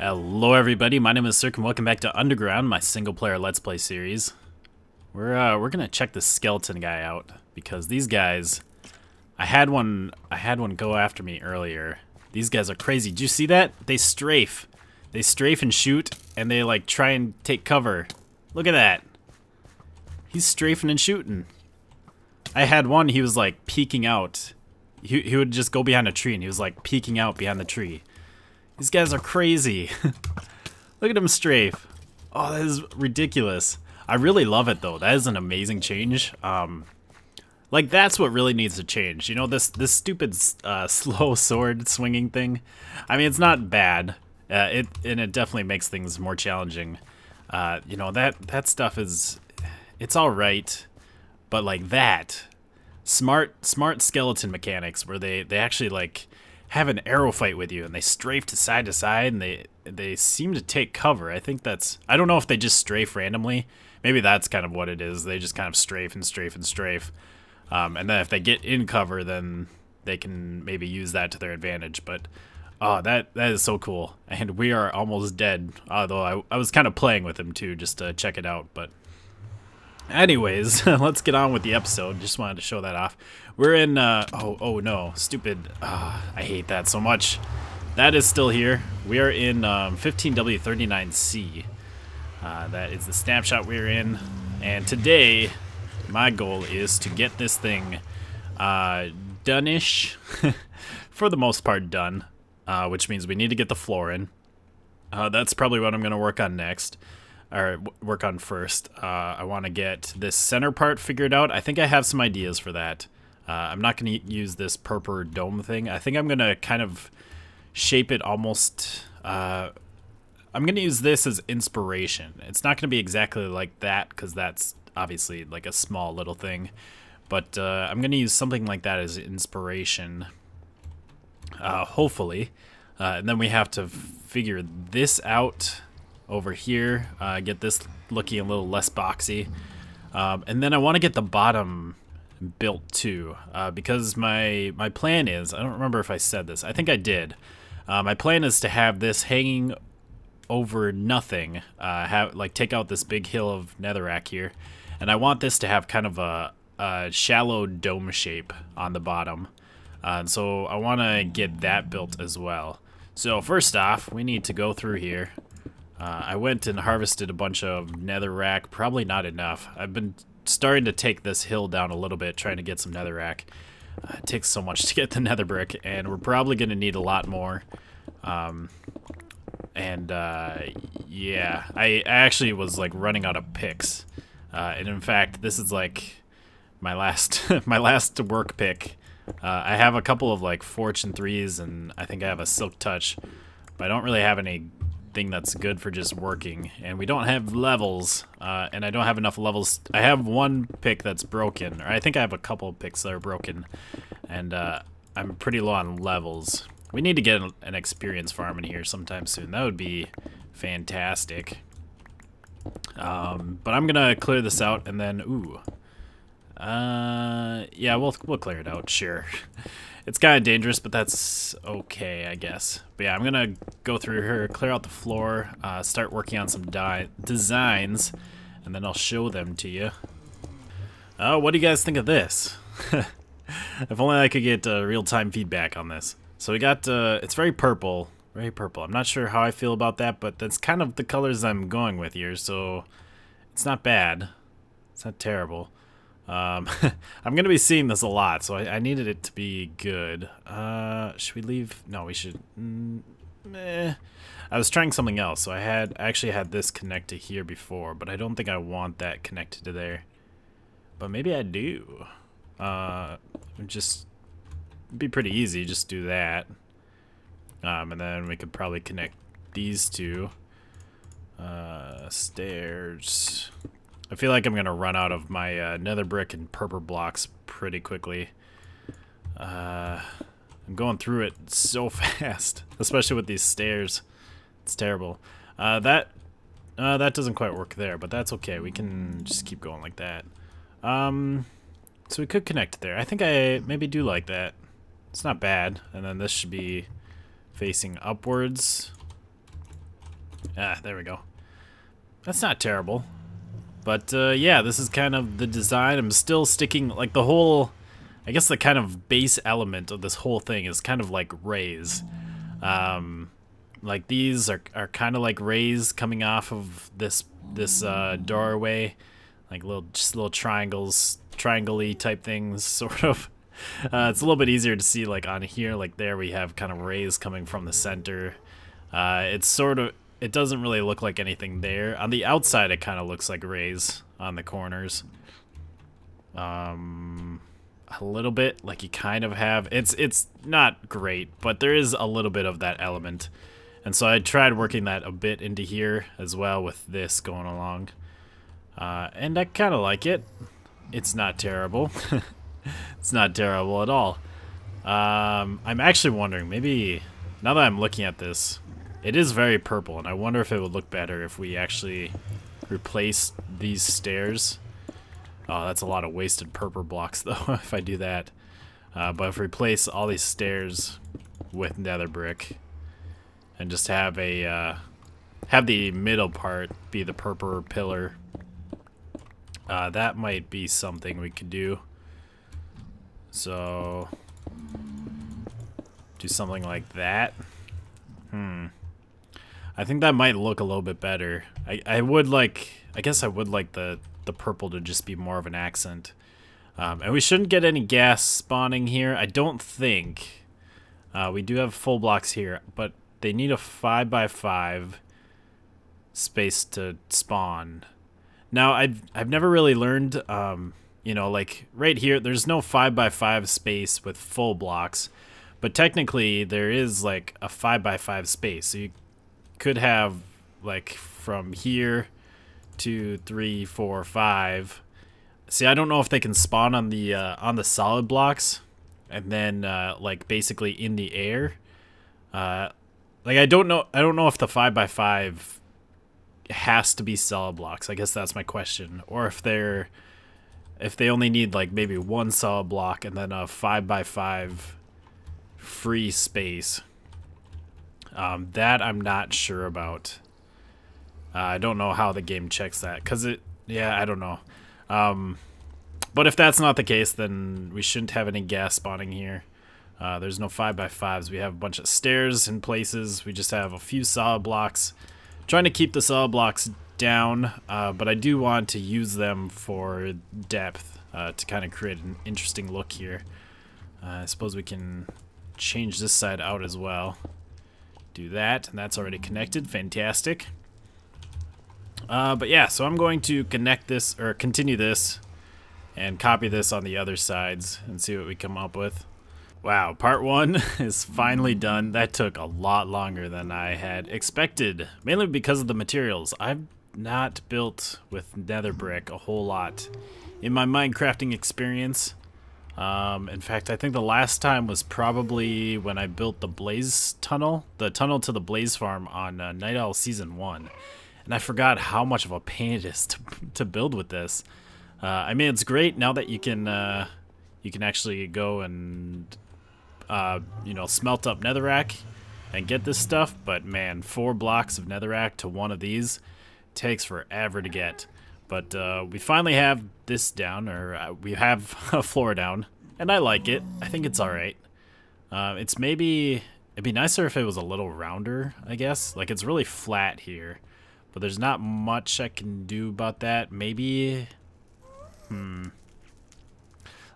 Hello everybody, my name is Sirhc and welcome back to Underground, my single player Let's Play series. We're gonna check this skeleton guy out because these guys, I had one go after me earlier. These guys are crazy. Did you see that? They strafe and shoot, and they like try and take cover. Look at that. He's strafing and shooting. I had one, he was like peeking out. He would just go behind a tree and he was like peeking out behind the tree. These guys are crazy. Look at him strafe. Oh, that is ridiculous. I really love it though. That is an amazing change. Like that's what really needs to change. You know, this stupid slow sword swinging thing. I mean, it's not bad. And it definitely makes things more challenging. You know, that stuff is, it's all right, but like that smart skeleton mechanics where they actually like have an arrow fight with you and they strafe to side and they seem to take cover. I think that's, I don't know if they just strafe randomly. Maybe that's kind of what it is. They just kind of strafe and strafe and strafe. And then if they get in cover, then they can maybe use that to their advantage. But oh, that is so cool. And we are almost dead. Although I was kind of playing with him too, just to check it out. But anyways, let's get on with the episode. Just wanted to show that off. We're in, oh no, stupid, I hate that so much. That is still here. We are in 15W39C. That is the snapshot we're in. And today, my goal is to get this thing done-ish. For the most part done. Which means we need to get the floor in. That's probably what I'm going to work on next. Or work on first. I want to get this center part figured out. I think I have some ideas for that. I'm not going to use this purple dome thing. I think I'm going to kind of shape it almost. I'm going to use this as inspiration. It's not going to be exactly like that because that's obviously like a small little thing. But I'm going to use something like that as inspiration. Hopefully. And then we have to figure this out over here, get this looking a little less boxy, and then I want to get the bottom built too, because my plan is, I don't remember if I said this, I think I did, my plan is to have this hanging over nothing, like take out this big hill of netherrack here, and I want this to have kind of a shallow dome shape on the bottom, and so I want to get that built as well. So first off, we need to go through here. I went and harvested a bunch of netherrack, probably not enough. I've been starting to take this hill down a little bit, trying to get some netherrack. It takes so much to get the nether brick, and we're probably going to need a lot more. Yeah, I actually was like running out of picks. And in fact, this is like my last my last work pick. I have a couple of like fortune 3s, and I think I have a silk touch, but I don't really have any that's good for just working, and we don't have levels, and I don't have enough levels. I have one pick that's broken, or I think I have a couple of picks that are broken, and I'm pretty low on levels. We need to get an experience farm in here sometime soon. That would be fantastic. But I'm gonna clear this out, and then yeah, we'll clear it out, sure. It's kind of dangerous, but that's okay, I guess. But yeah, I'm gonna go through here, clear out the floor, start working on some designs, and then I'll show them to you. What do you guys think of this? If only I could get real-time feedback on this. So we got, it's very purple, very purple. I'm not sure how I feel about that, but that's kind of the colors I'm going with here, so it's not bad. It's not terrible. I'm going to be seeing this a lot, so I needed it to be good. Should we leave? No, we should. I was trying something else, so I actually had this connect to here before, but I don't think I want that connected to there. But maybe I do. Just be pretty easy, just do that. And then we could probably connect these two. Stairs. I feel like I'm gonna run out of my nether brick and purple blocks pretty quickly. I'm going through it so fast, especially with these stairs. It's terrible. That doesn't quite work there, but that's okay. We can just keep going like that. So we could connect there. I think I maybe do like that. It's not bad. And then this should be facing upwards. Ah, there we go. That's not terrible. But yeah, this is kind of the design. I'm still sticking, like the whole, I guess the kind of base element of this whole thing is kind of like rays. Like these are kind of like rays coming off of this doorway, like just little triangles, triangle-y type things, sort of. It's a little bit easier to see like on here, like there we have kind of rays coming from the center. It's sort of, it doesn't really look like anything there. On the outside, it kind of looks like rays on the corners. A little bit, like you kind of have, it's not great, but there is a little bit of that element. And so I tried working that a bit into here as well with this going along. And I kind of like it. It's not terrible. It's not terrible at all. I'm actually wondering, maybe, now that I'm looking at this, it is very purple, and I wonder if it would look better if we actually replace these stairs. Oh, that's a lot of wasted purple blocks, though, if I do that. But if we replace all these stairs with nether brick, and just have the middle part be the purple pillar, that might be something we could do. So, do something like that. I think that might look a little bit better. I guess I would like the purple to just be more of an accent. And we shouldn't get any gas spawning here, I don't think. We do have full blocks here, but they need a 5x5 space to spawn. Now, I've never really learned, you know, like right here, there's no 5x5 space with full blocks, but technically there is like a 5x5 space. So you could have like from here to 3, 4, 5. See, I don't know if they can spawn on the solid blocks and then like basically in the air. Like I don't know if the 5x5 has to be solid blocks. I guess that's my question. Or if they only need like maybe one solid block and then a 5x5 free space. That I'm not sure about. I don't know how the game checks that, I don't know. But if that's not the case, then we shouldn't have any gas spawning here. There's no 5x5s. We have a bunch of stairs in places. We just have a few solid blocks. Trying to keep the solid blocks down, but I do want to use them for depth to kind of create an interesting look here. I suppose we can change this side out as well. Do that, and that's already connected. Fantastic. But yeah, so I'm going to connect this, or continue this, and copy this on the other sides and see what we come up with. Wow, part 1 is finally done. That took a lot longer than I had expected, mainly because of the materials. I've not built with nether brick a whole lot in my Minecrafting experience. In fact, I think the last time was probably when I built the blaze tunnel, the tunnel to the blaze farm on Night Owl Season 1. And I forgot how much of a pain it is to build with this. I mean, it's great now that you can actually go and you know, smelt up netherrack and get this stuff, but man, 4 blocks of netherrack to one of these takes forever to get. But we finally have this down, or we have a floor down, and I like it. I think it's alright. It'd be nicer if it was a little rounder, I guess. Like, it's really flat here, but there's not much I can do about that. Maybe,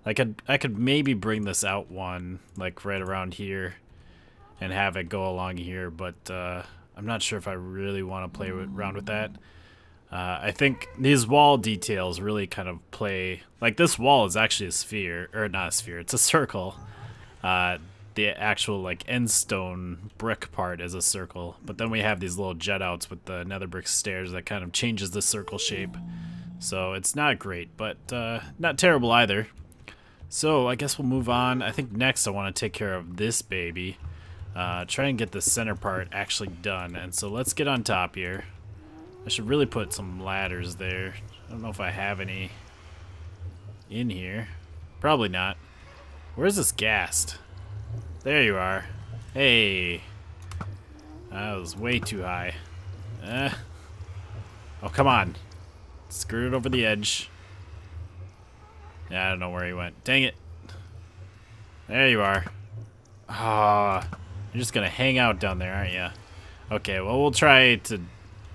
I could maybe bring this out one, like right around here, and have it go along here, but I'm not sure if I really want to play around with that. I think these wall details really kind of play, like this wall is actually a sphere, or not a sphere, it's a circle. The actual like end stone brick part is a circle, but then we have these little jet outs with the nether brick stairs that kind of changes the circle shape. So it's not great, but not terrible either. So I guess we'll move on. I think next I want to take care of this baby. Try and get the center part actually done. And so let's get on top here. I should really put some ladders there. I don't know if I have any in here. Probably not. Where's this ghast? There you are. Hey. That was way too high. Oh, come on. Screw it over the edge. Yeah, I don't know where he went. Dang it. There you are. Ah, you're just gonna hang out down there, aren't you? Okay, well, we'll try to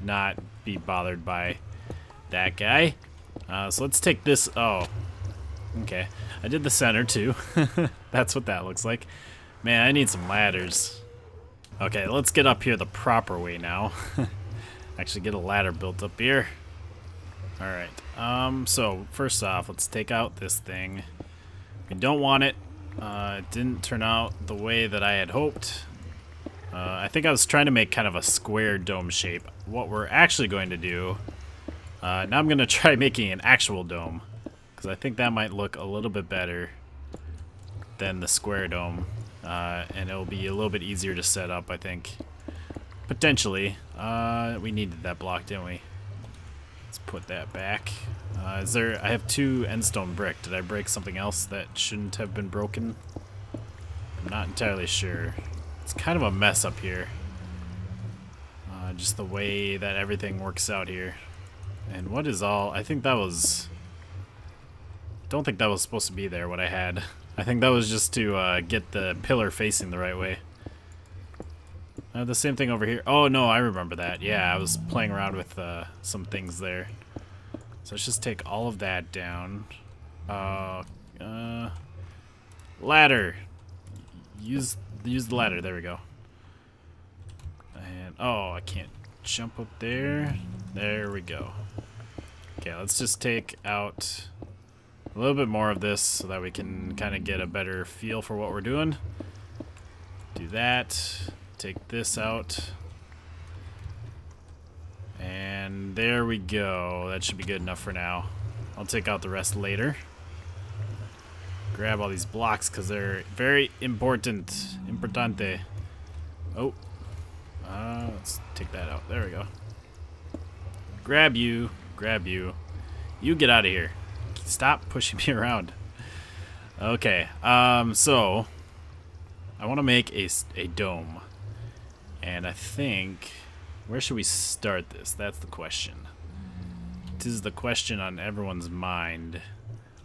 not be bothered by that guy. So let's take this. Oh, okay. I did the center, too. That's what that looks like. Man, I need some ladders. Okay, let's get up here the proper way now. Actually, get a ladder built up here. Alright, so first off, let's take out this thing. We don't want it. It didn't turn out the way that I had hoped. I think I was trying to make kind of a square dome shape. What we're actually going to do, now I'm going to try making an actual dome, because I think that might look a little bit better than the square dome, and it'll be a little bit easier to set up, I think. Potentially. We needed that block, didn't we? Let's put that back. I have 2 endstone brick. Did I break something else that shouldn't have been broken? I'm not entirely sure. It's kind of a mess up here. Just the way that everything works out here. And what is all... I think that was... don't think that was supposed to be there, what I had. I think that was just to get the pillar facing the right way. The same thing over here. Oh, no, I remember that. Yeah, I was playing around with some things there. So let's just take all of that down. Ladder. Use the ladder. There we go. And, oh, I can't jump up there. There we go. Okay, let's just take out a little bit more of this so that we can kind of get a better feel for what we're doing. Do that. Take this out. And there we go. That should be good enough for now. I'll take out the rest later. Grab all these blocks because they're very important. Importante. Oh. Let's take that out. There we go. Grab you. Grab you. You get out of here. Stop pushing me around. Okay. So I want to make a dome. And I think, where should we start this? That's the question. This is the question on everyone's mind.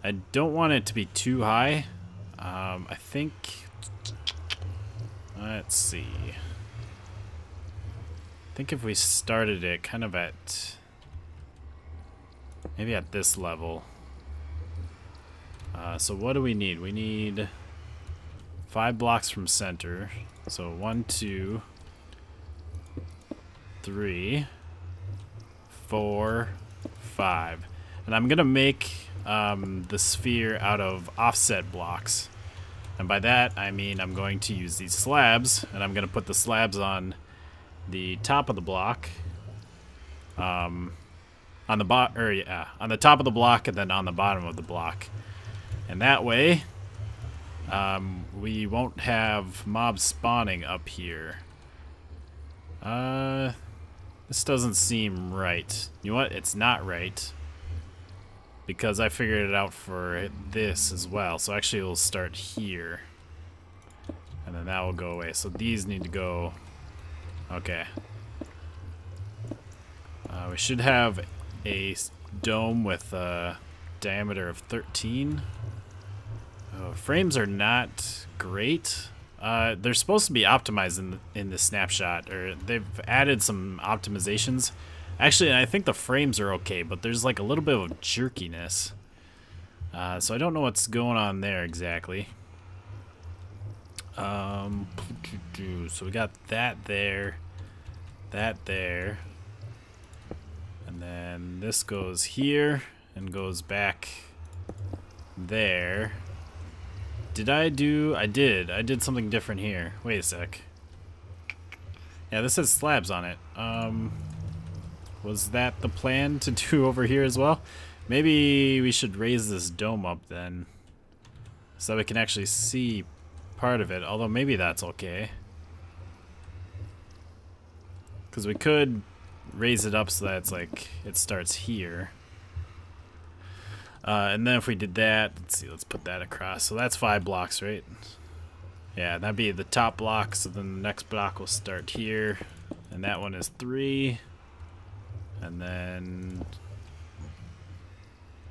I don't want it to be too high. I think, let's see. I think if we started it kind of at, maybe at this level. So what do we need? We need 5 blocks from center. So 1, 2, 3, 4, 5. And I'm gonna make the sphere out of offset blocks. And by that I mean I'm going to use these slabs, and I'm gonna put the slabs on the top of the block. On the top of the block and then on the bottom of the block. And that way we won't have mobs spawning up here. This doesn't seem right. You know what? It's not right. Because I figured it out for this as well. So actually we'll start here. And then that will go away. So these need to go... Okay. We should have a dome with a diameter of 13. Frames are not great. They're supposed to be optimized in the snapshot, or they've added some optimizations. Actually, I think the frames are okay, but there's like a little bit of jerkiness. So I don't know what's going on there exactly. So we got that there, and then this goes here and goes back there. I did something different here. Wait a sec. Yeah, this has slabs on it. Was that the plan to do over here as well? Maybe we should raise this dome up then, so we can actually see part of it, although maybe that's okay. Because we could raise it up so that it's like, it starts here. And then if we did that, let's see, let's put that across. So that's 5 blocks, right? Yeah, that'd be the top block, so then the next block will start here. And that one is 3. And then...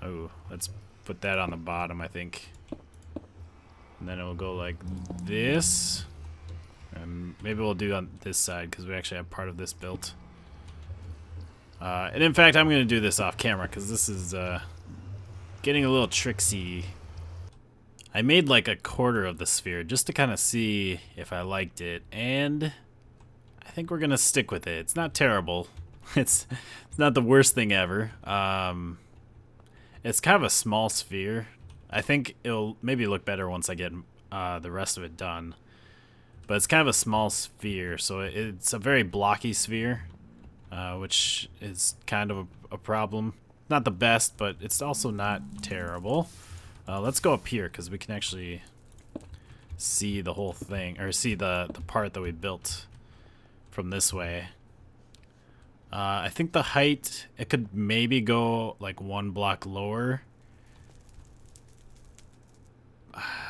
oh, let's put that on the bottom, I think. And then it will go like this. And maybe we'll do on this side because we actually have part of this built. And in fact, I'm going to do this off camera because this is getting a little tricksy. I made like a quarter of the sphere just to kind of see if I liked it, and I think we're going to stick with it. It's not terrible. It's not the worst thing ever. It's kind of a small sphere. I think it'll maybe look better once I get the rest of it done. But it's kind of a small sphere, so it's a very blocky sphere, which is kind of a problem. Not the best, but it's also not terrible. Let's go up here because we can actually see the whole thing, or see the part that we built from this way. I think the height, it could maybe go like 1 block lower.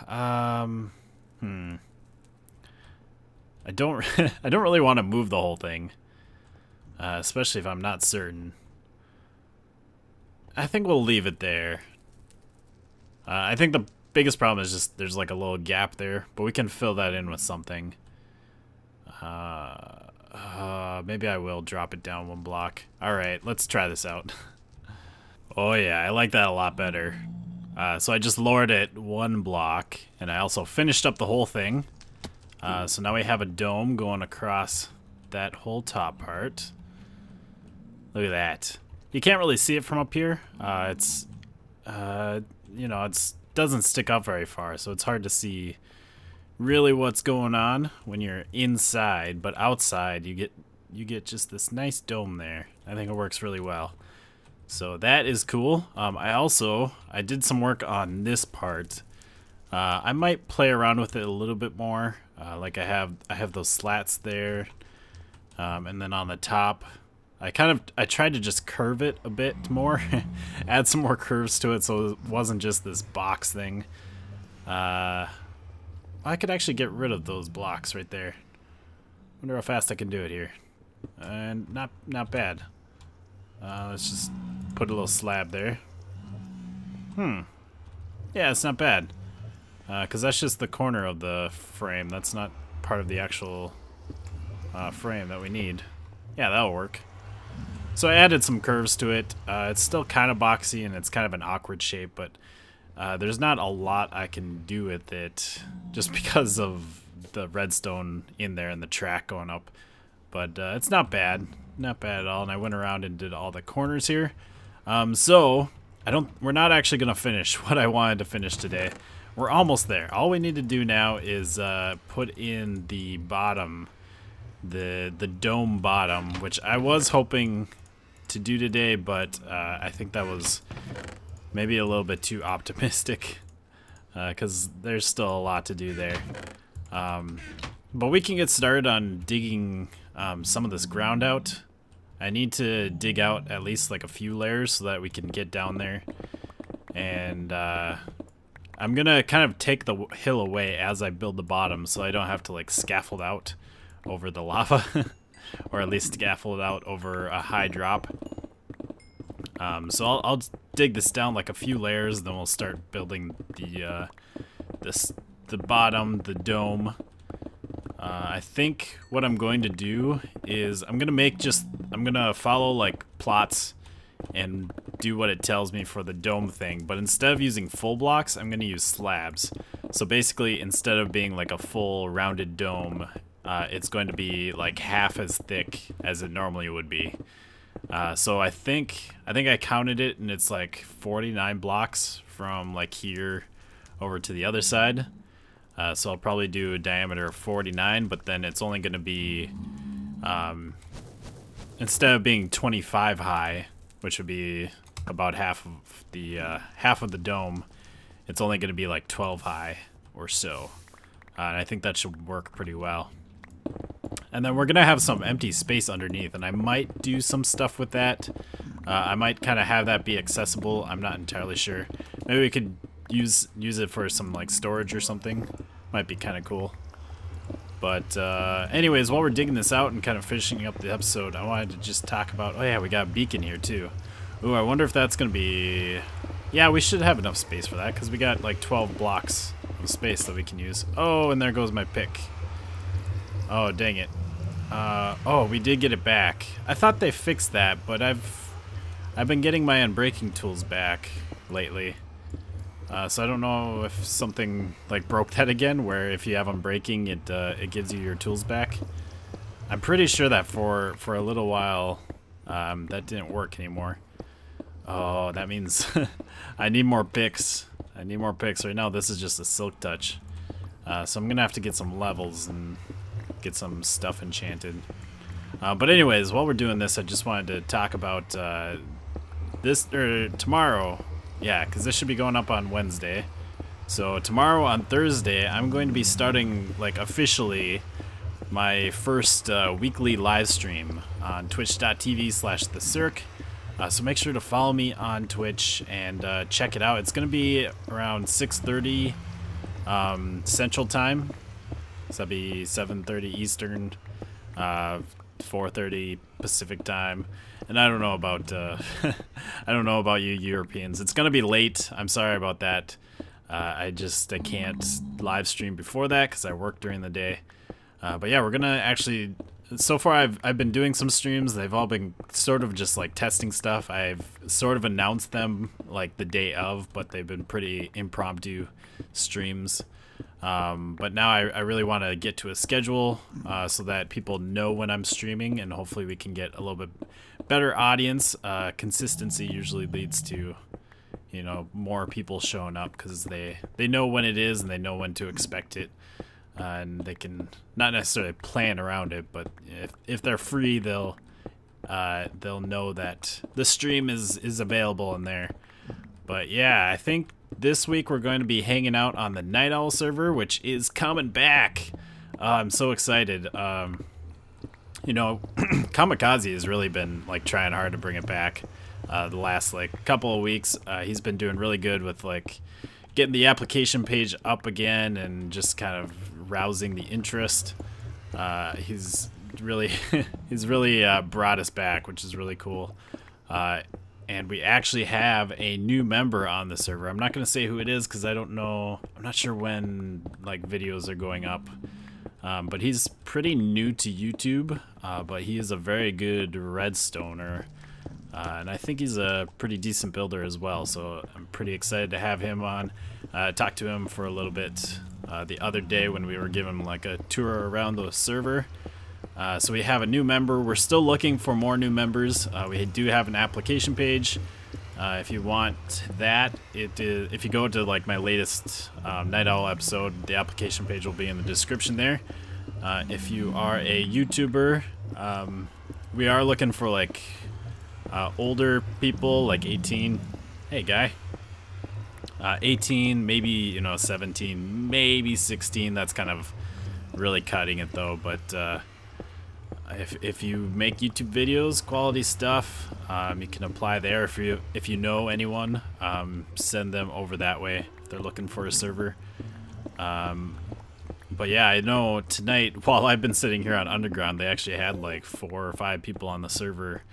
I don't I don't really want to move the whole thing, especially if I'm not certain. I think we'll leave it there. I think the biggest problem is just there's like a little gap there, but we can fill that in with something. Maybe I will drop it down 1 block. Alright, let's try this out. Oh yeah, I like that a lot better. So I just lowered it 1 block, and I also finished up the whole thing. So now we have a dome going across that whole top part. Look at that. You can't really see it from up here. You know, it doesn't stick up very far, so it's hard to see really what's going on when you're inside. But outside, you get just this nice dome there. I think it works really well. So that is cool. I did some work on this part. I might play around with it a little bit more. Like I have those slats there, and then on the top, I tried to just curve it a bit more, add some more curves to it, so it wasn't just this box thing. I could actually get rid of those blocks right there. Wonder how fast I can do it here, and not bad. Let's just put a little slab there. Yeah, it's not bad. Because that's just the corner of the frame. That's not part of the actual frame that we need. Yeah, that'll work. So I added some curves to it. It's still kind of boxy and it's kind of an awkward shape, but there's not a lot I can do with it just because of the redstone in there and the track going up. But it's not bad. Not bad at all. And I went around and did all the corners here. So we're not actually going to finish what I wanted to finish today. We're almost there. All we need to do now is put in the bottom, the dome bottom, which I was hoping to do today, but I think that was maybe a little bit too optimistic because there's still a lot to do there. But we can get started on digging some of this ground out. I need to dig out at least like a few layers so that we can get down there. And I'm gonna kind of take the hill away as I build the bottom so I don't have to like scaffold out over the lava. Or at least scaffold out over a high drop. So I'll dig this down like a few layers, then we'll start building the bottom, the dome. I think what I'm going to do is I'm gonna follow like plots and do what it tells me for the dome thing, but instead of using full blocks, I'm gonna use slabs. So basically, instead of being like a full rounded dome, it's going to be like half as thick as it normally would be. So I think I counted it, and it's like 49 blocks from like here over to the other side. So I'll probably do a diameter of 49, but then it's only going to be instead of being 25 high, which would be about half of the dome, it's only going to be like 12 high or so. And I think that should work pretty well. And then we're going to have some empty space underneath, and I might do some stuff with that. I might kind of have that be accessible. I'm not entirely sure. Maybe we could use it for some like storage or something. Might be kind of cool. But anyways, while we're digging this out and kind of finishing up the episode, I wanted to just talk about, oh yeah, we got a beacon here too. Ooh, I wonder if that's going to be, yeah, we should have enough space for that because we got like 12 blocks of space that we can use. Oh, and there goes my pick. Oh, dang it. Oh, we did get it back. I thought they fixed that, but I've been getting my unbreaking tools back lately. So I don't know if something like broke that again, where if you have unbreaking, it gives you your tools back. I'm pretty sure that for a little while that didn't work anymore. Oh, that means I need more picks. I need more picks right now. This is just a silk touch, so I'm gonna have to get some levels and get some stuff enchanted. But anyways, while we're doing this, I just wanted to talk about this tomorrow. Yeah, because this should be going up on Wednesday. So tomorrow on Thursday, I'm going to be starting, like, officially my first weekly live stream on twitch.tv/SUUHCS. So make sure to follow me on Twitch and check it out. It's going to be around 6:30 Central Time. So that'd be 7:30 Eastern, 4:30 Pacific Time. And I don't know about I don't know about you Europeans. It's gonna be late. I'm sorry about that. I can't live stream before that because I work during the day. But yeah, we're gonna actually. So far, I've been doing some streams. They've all been sort of just like testing stuff. I've sort of announced them like the day of, but they've been pretty impromptu streams. But now I really want to get to a schedule so that people know when I'm streaming, and hopefully we can get a little bit better audience. Consistency usually leads to, you know, more people showing up because they know when it is and they know when to expect it, and they can not necessarily plan around it, but if they're free, they'll know that the stream is available in there. But yeah, I think this week we're going to be hanging out on the Night Owl server, which is coming back. I'm so excited. You know, Kamikaze has really been like trying hard to bring it back. The last like couple of weeks, he's been doing really good with like getting the application page up again and just kind of rousing the interest. He's really brought us back, which is really cool. And we actually have a new member on the server. I'm not going to say who it is because I don't know. I'm not sure when like videos are going up. But he's pretty new to YouTube, but he is a very good redstoner. And I think he's a pretty decent builder as well. So I'm pretty excited to have him on. Talked to him for a little bit the other day when we were giving him like a tour around the server. So we have a new member. We're still looking for more new members. We do have an application page. If you want that, if you go to like my latest Night Owl episode, the application page will be in the description there. If you are a YouTuber, we are looking for like older people, like 18. Hey guy. 18, maybe, you know, 17, maybe 16. That's kind of really cutting it though, but if you make YouTube videos, quality stuff, you can apply there. If you know anyone, send them over that way if they're looking for a server. But yeah, I know tonight, while I've been sitting here on Underground, they actually had like 4 or 5 people on the server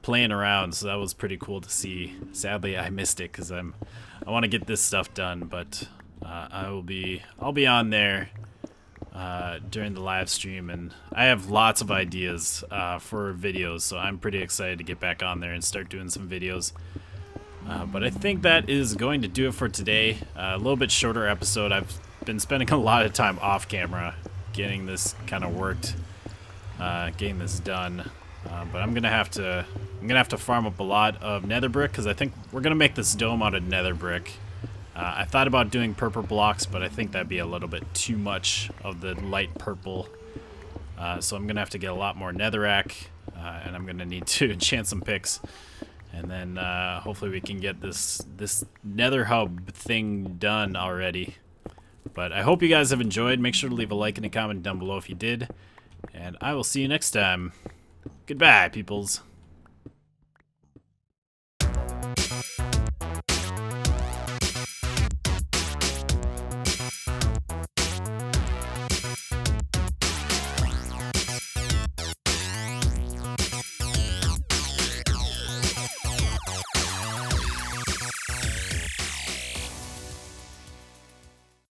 playing around, so that was pretty cool to see. Sadly, I missed it because I want to get this stuff done, but I'll be on there during the live stream, and I have lots of ideas for videos, so I'm pretty excited to get back on there and start doing some videos. But I think that is going to do it for today. A little bit shorter episode. I've been spending a lot of time off camera getting this kind of worked, getting this done. But I'm gonna have to farm up a lot of nether brick because I think we're gonna make this dome out of nether brick. I thought about doing purple blocks, but I think that'd be a little bit too much of the light purple. So I'm gonna have to get a lot more netherrack, and I'm gonna need to enchant some picks, and then hopefully we can get this nether hub thing done already. But I hope you guys have enjoyed. Make sure to leave a like and a comment down below if you did, and I will see you next time. Goodbye, peoples.